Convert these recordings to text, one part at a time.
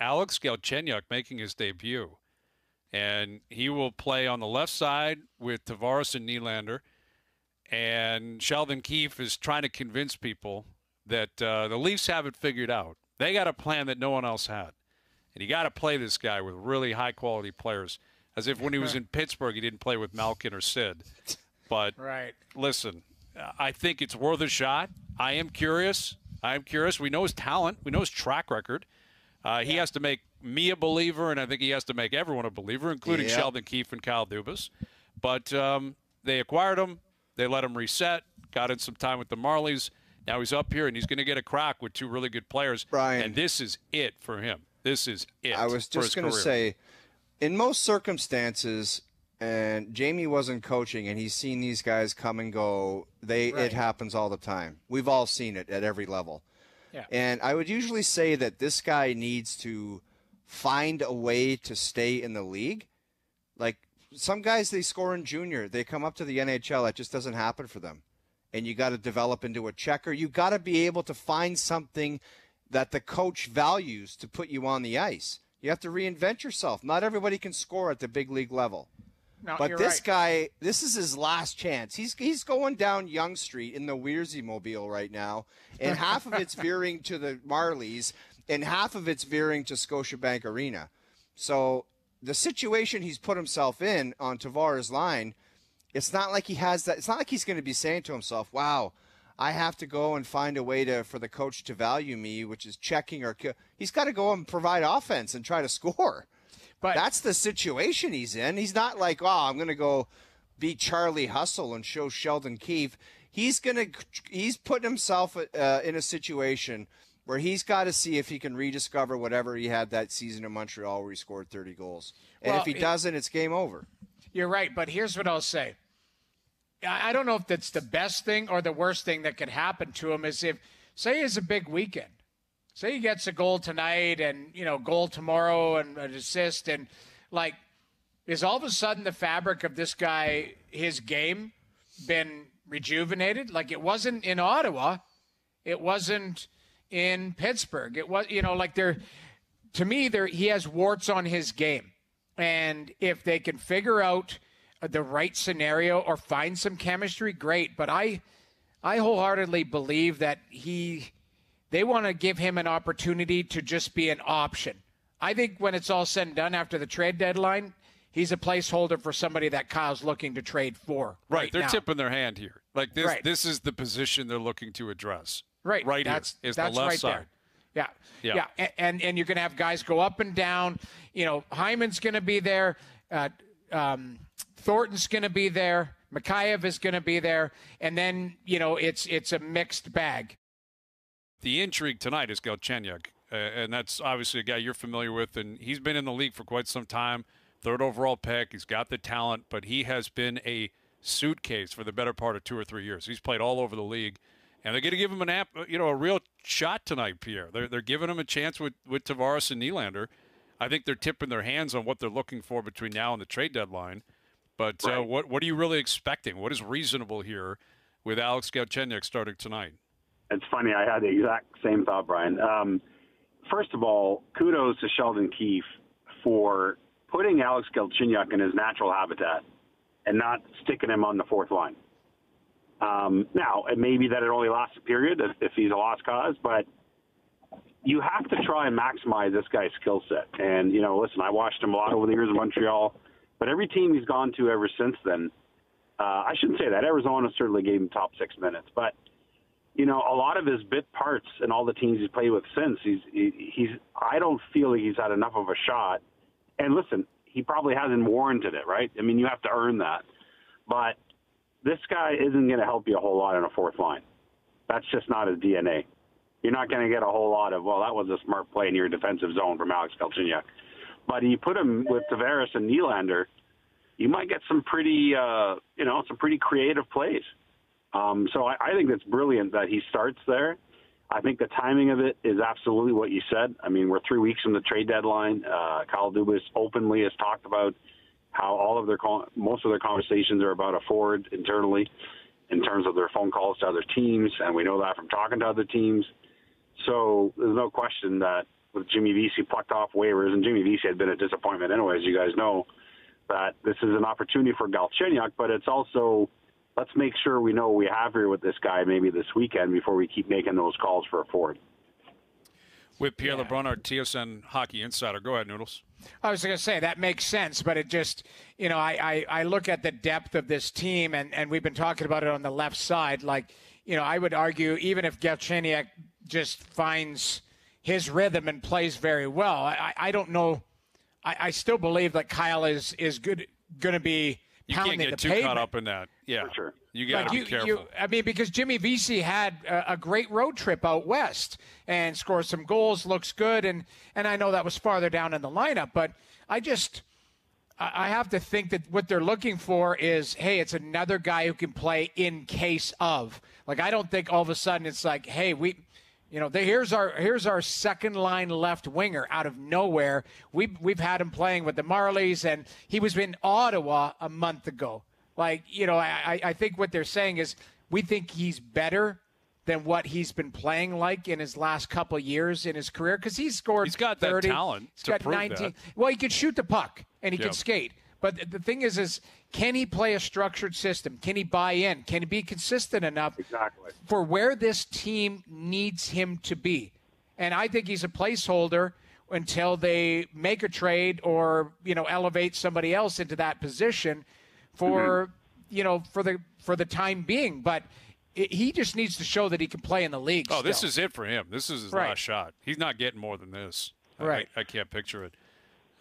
Alex Galchenyuk making his debut. And he will play on the left side with Tavares and Nylander. And Sheldon Keefe is trying to convince people that the Leafs have it figured out. They got a plan that no one else had. And you got to play this guy with really high-quality players, as if when he was in Pittsburgh he didn't play with Malkin or Sid. But listen, I think it's worth a shot. I am curious. We know his talent. We know his track record. He has to make me a believer, and I think he has to make everyone a believer, including Sheldon Keefe and Kyle Dubas. But they acquired him. They let him reset, got in some time with the Marlies. Now he's up here, and he's going to get a crack with two really good players. Brian, and this is it for him. This is it. I was just going to say, in most circumstances, and Jamie wasn't coaching, and he's seen these guys come and go. It happens all the time. We've all seen it at every level. Yeah. And I would usually say that this guy needs to find a way to stay in the league. Like, some guys, they score in junior. They come up to the NHL. That just doesn't happen for them. And you got to develop into a checker. You got to be able to find something that the coach values to put you on the ice. You have to reinvent yourself. Not everybody can score at the big league level. No, but this guy, this is his last chance. He's going down Yonge Street in the Weirzy Mobile right now, and half of it's veering to the Marlies, and half of it's veering to Scotiabank Arena. So the situation he's put himself in on Tavares' line, it's not like he has that. It's not like he's going to be saying to himself, "Wow, I have to go and find a way for the coach to value me," which is checking or kill. He's got to go and provide offense and try to score. But that's the situation he's in. He's not like, "Oh, I'm going to go be Charlie Hustle and show Sheldon Keefe." He's putting himself in a situation where he's got to see if he can rediscover whatever he had that season in Montreal where he scored 30 goals. And if he doesn't, it's game over. You're right, but here's what I'll say. I don't know if that's the best thing or the worst thing that could happen to him is if, say, it's a big weekend. Say he gets a goal tonight and, goal tomorrow and an assist. And, is all of a sudden the fabric of this guy, his game, been rejuvenated? Like, it wasn't in Ottawa. It wasn't in Pittsburgh. It was, to me, he has warts on his game. And if they can figure out the right scenario or find some chemistry, great. But I wholeheartedly believe that they want to give him an opportunity to just be an option. I think when it's all said and done after the trade deadline, he's a placeholder for somebody that Kyle's looking to trade for. Right. They're now. Tipping their hand here. Like this, This is the position they're looking to address. Right. That's the left right side. There. Yeah. And you're going to have guys go up and down. Hyman's going to be there. Thornton's going to be there. Mikheyev is going to be there. And then, it's a mixed bag. The intrigue tonight is Galchenyuk, and that's obviously a guy you're familiar with, and he's been in the league for quite some time. Third overall pick. He's got the talent, but he has been a suitcase for the better part of 2 or 3 years. He's played all over the league, and they're going to give him a real shot tonight, Pierre. They're giving him a chance with Tavares and Nylander. I think they're tipping their hands on what they're looking for between now and the trade deadline. But what are you really expecting? What is reasonable here with Alex Galchenyuk starting tonight? It's funny. I had the exact same thought, Brian. First of all, kudos to Sheldon Keefe for putting Alex Galchenyuk in his natural habitat and not sticking him on the fourth line. Now, it may be that it only lasts a period if he's a lost cause, but you have to try and maximize this guy's skill set. And, listen, I watched him a lot over the years in Montreal, but every team he's gone to ever since then, I shouldn't say that. Arizona certainly gave him top 6 minutes, but a lot of his bit parts and all the teams he's played with since, I don't feel like he's had enough of a shot. And listen, he probably hasn't warranted it, right? I mean, you have to earn that. But this guy isn't going to help you a whole lot in a fourth line. That's just not his DNA. You're not going to get a whole lot of, that was a smart play in your defensive zone from Alex Galchenyuk. But you put him with Tavares and Nylander, you might get some pretty, some pretty creative plays. So I think it's brilliant that he starts there. I think the timing of it is absolutely what you said. I mean, we're 3 weeks from the trade deadline. Kyle Dubas openly has talked about how most of their conversations are about a forward internally in terms of their phone calls to other teams, and we know that from talking to other teams. So there's no question that with Jimmy Vesey plucked off waivers, and Jimmy Vesey had been a disappointment anyway, as you guys know, that this is an opportunity for Galchenyuk, but it's also, let's make sure we know what we have here with this guy maybe this weekend before we keep making those calls for a forward. With Pierre LeBrun, our TSN Hockey Insider. Go ahead, Noodles. I was going to say that makes sense, but it just, I look at the depth of this team, and we've been talking about it on the left side. Like, I would argue even if Galchenyuk just finds his rhythm and plays very well, I don't know. I still believe that Kyle is going to be pounding the pavement. You can't get too caught up in that. Yeah, for sure. You got to be careful. Because Jimmy Vesey had a great road trip out west and scored some goals, looks good, and I know that was farther down in the lineup, but I have to think that what they're looking for is, hey, it's another guy who can play in case of. Like, I don't think all of a sudden it's like, hey, here's our second line left winger out of nowhere. We've had him playing with the Marlies, and he was in Ottawa a month ago. Like, I think what they're saying is we think he's better than what he's been playing like in his last couple of years in his career, because he's scored 30. He's got that talent He's got 19. That. Well, he can shoot the puck, and he can skate. But the thing is can he play a structured system? Can he buy in? Can he be consistent enough for where this team needs him to be? And I think he's a placeholder until they make a trade or, elevate somebody else into that position for the time being. But he just needs to show that he can play in the league. Oh, this is it for him. This is his last shot. He's not getting more than this. Right. I can't picture it.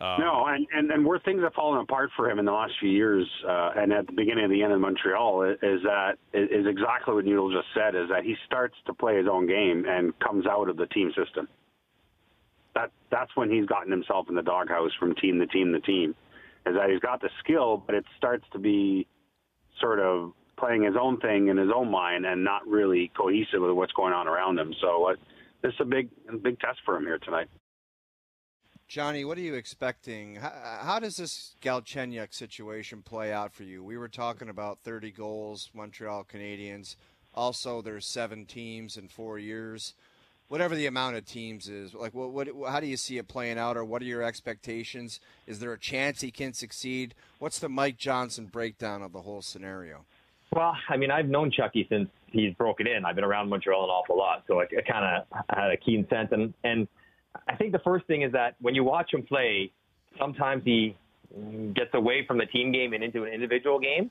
No, and where things have fallen apart for him in the last few years, and at the beginning of the end in Montreal, is exactly what Noodle just said, is that he starts to play his own game and comes out of the team system. That's when he's gotten himself in the doghouse from team to team to team, is that he's got the skill, but it starts to be sort of playing his own thing in his own mind and not really cohesive with what's going on around him. So this is a big test for him here tonight. Johnny, what are you expecting? How does this Galchenyuk situation play out for you? We were talking about 30 goals, Montreal Canadiens. Also, there's 7 teams in 4 years. Whatever the amount of teams is, like, how do you see it playing out, or what are your expectations? Is there a chance he can succeed? What's the Mike Johnson breakdown of the whole scenario? Well, I've known Chucky since he's broken in. I've been around Montreal an awful lot, so I kind of had a keen sense. And I think the first thing is that when you watch him play, sometimes he gets away from the team game and into an individual game.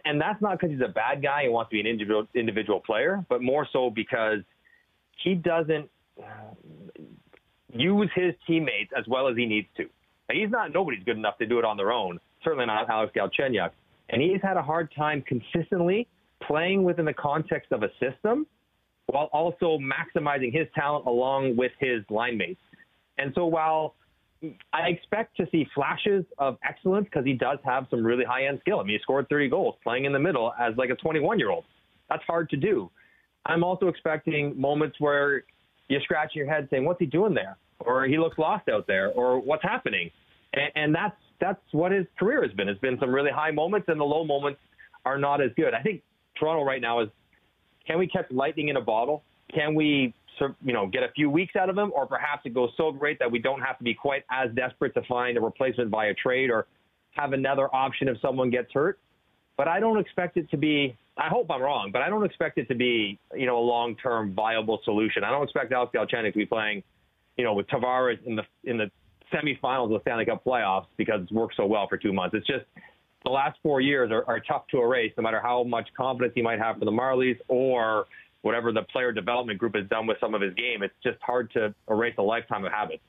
And that's not because he's a bad guy and wants to be an individual player, but more so because he doesn't use his teammates as well as he needs to. Nobody's good enough to do it on their own, certainly not Alex Galchenyuk. And he's had a hard time consistently playing within the context of a system while also maximizing his talent along with his line mates. And so while I expect to see flashes of excellence because he does have some really high-end skill. He scored 30 goals playing in the middle as like a 21-year-old. That's hard to do. I'm also expecting moments where you're scratching your head saying, what's he doing there? Or he looks lost out there, or what's happening? And that's what his career has been. It's been some really high moments, and the low moments are not as good. I think Toronto right now is, can we catch lightning in a bottle? Can we get a few weeks out of him, or perhaps it goes so great that we don't have to be quite as desperate to find a replacement via trade or have another option if someone gets hurt? But I don't expect it to be, I hope I'm wrong, but I don't expect it to be, a long-term viable solution. I don't expect Alex Galchenyuk to be playing, with Tavares in the semifinals of the Stanley Cup playoffs because it's worked so well for 2 months. It's just the last 4 years are tough to erase, no matter how much confidence he might have for the Marlies or whatever the player development group has done with some of his game. It's just hard to erase a lifetime of habits.